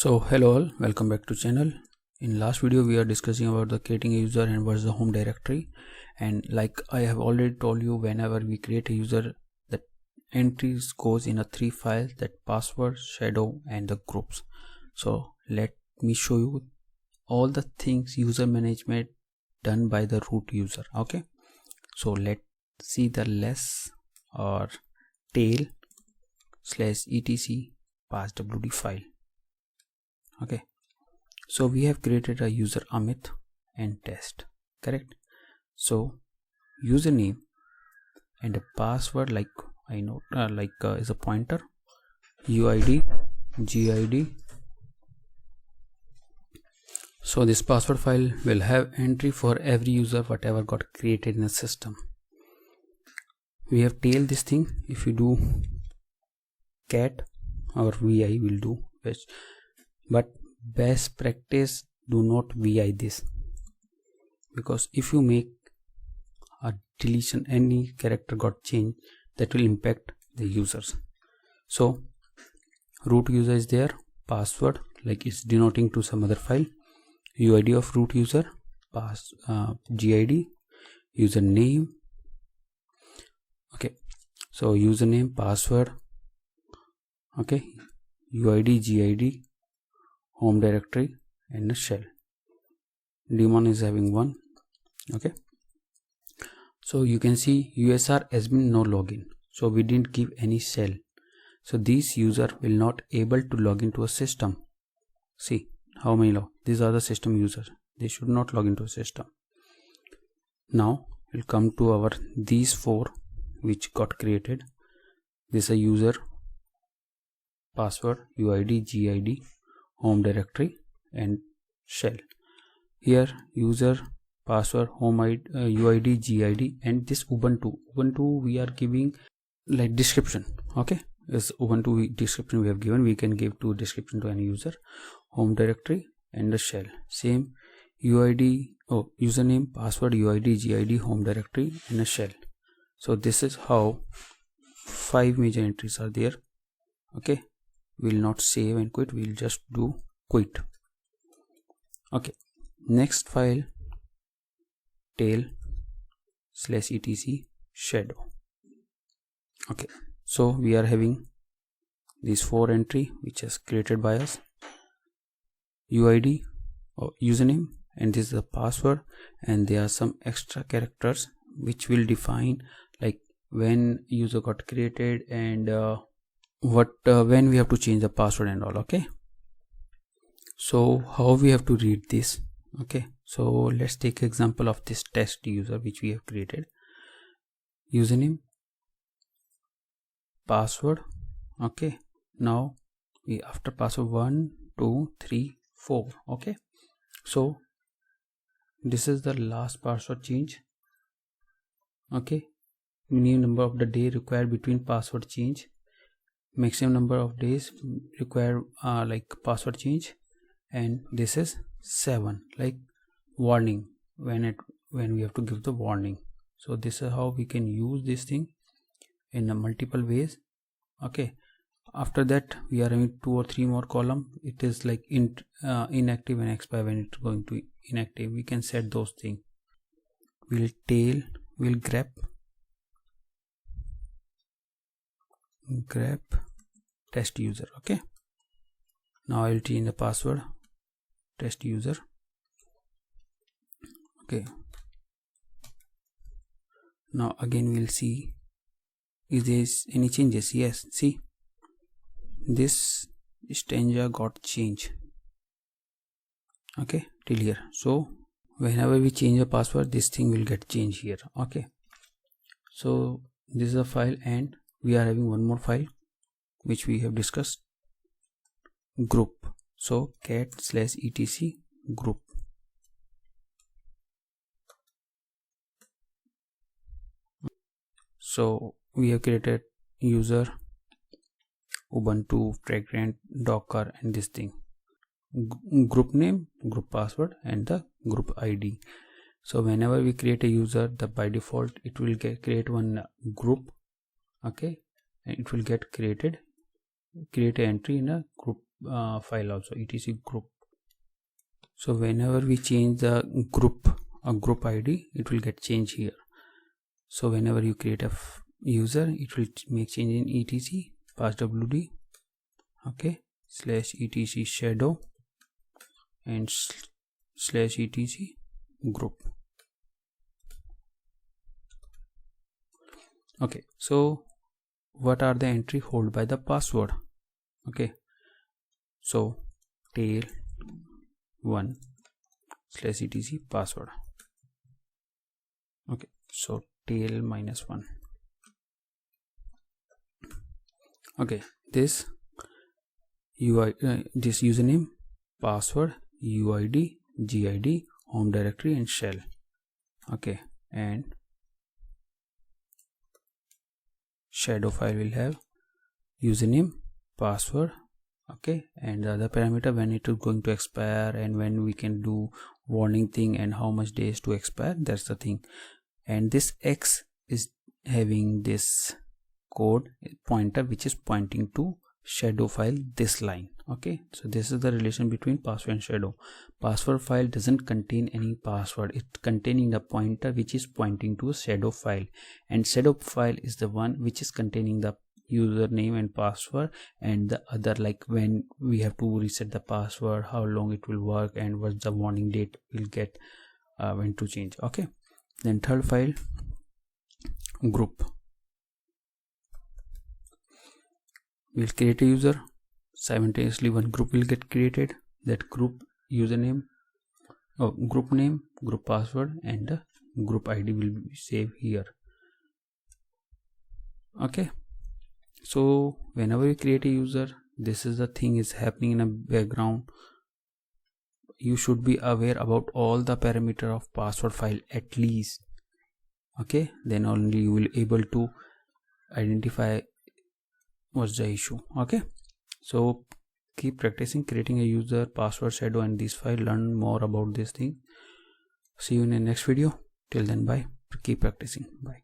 So hello all, welcome back to channel. In last video we are discussing about the creating a user and what's the home directory, and like I have already told you, whenever we create a user, the entries goes in a three files, that password, shadow and the groups. So let me show you all the things user management done by the root user. Okay, so let's see the less or tail /etc passwd file. Okay, so we have created a user Amit and test, correct? So username and a password, like I know is a pointer, uid gid. So this password file will have entry for every user whatever got created in the system. We have tailed this thing. If you do cat or vi will do which, but best practice, do not vi this, because if you make a deletion, any character got changed, that will impact the users. So root user is there, password like it's denoting to some other file, uid of root user, gid, username. Okay, so username, password, okay, uid gid, home directory and a shell. Daemon is having 1. Okay, so you can see usr admin no login, so we didn't give any shell, so this user will not able to log into a system. See how many these are the system users, they should not log into a system. Now we'll come to our these 4 which got created. This is a user, password, uid gid, home directory and shell. Here user, password, home ID, uid gid, and this ubuntu we are giving like description. Okay, is ubuntu description we have given, we can give to description to any user, home directory and the shell. Same uid, username, password, uid gid, home directory and a shell. So this is how 5 major entries are there. Okay, we'll not save and quit, we'll just do quit. Okay, next file, tail /etc shadow. Okay, so we are having these 4 entry which is created by us, uid or username, and this is the password, and there are some extra characters which will define like when user got created and when we have to change the password and all. Okay, so how we have to read this? Okay, so let's take example of this test user which we have created, username, password. Okay, now we after password 1 2 3 4. Okay, so this is the last password change. Okay, minimum number of the day required between password change, maximum number of days require like password change, and this is 7, like warning, when we have to give the warning. So this is how we can use this thing in a multiple ways. Okay, after that we are having 2 or 3 more column. It is like inactive and expire, when it's going to inactive we can set those things. We'll grab test user. Okay, now I'll change the password, test user. Okay, now again we'll see is there any changes. Yes, see this stanza got changed. Okay, till here. So whenever we change the password, this thing will get changed here. Okay, so this is a file, and we are having one more file which we have discussed, group. So cat /etc group. So we have created user, ubuntu, fragrant, docker and this thing, group name, group password and the group id. So whenever we create a user, by default it will create one group. Okay, and it will get create an entry in a group file also, etc group. So whenever we change the group ID, it will get changed here. So whenever you create a user, it will make change in etc passwd, okay, /etc shadow and /etc group. Okay, so what are the entry hold by the password? Okay, so tail 1 /etc password. Okay, so tail -1. Okay, this this username, password, UID, GID, home directory and shell. Okay, and shadow file will have username, password, okay, and the other parameter when it is going to expire and when we can do warning thing and how much days to expire, that's the thing. And this X is having this code pointer which is pointing to shadow file, this line. Okay, so this is the relation between password and shadow. Password file doesn't contain any password, it's containing the pointer which is pointing to a shadow file, and shadow file is the one which is containing the username and password, and the other, like when we have to reset the password, how long it will work, and what's the warning date we'll get when to change. Okay, then third file, group. We'll create a user, simultaneously one group will get created. That group username, group name, group password and the group ID will be saved here. Okay, so whenever you create a user, this is the thing is happening in a background. You should be aware about all the parameter of password file at least. Okay, then only you will able to identify what's the issue. Okay, so keep practicing creating a user, password, shadow and this file. Learn more about this thing. See you in the next video. Till then, bye. Keep practicing. Bye.